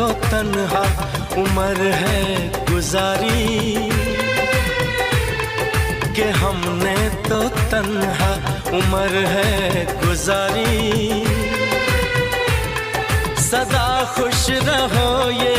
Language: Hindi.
तो तन्हा उम्र है गुजारी, कि हमने तो तन्हा उम्र है गुजारी। सदा खुश रहो ये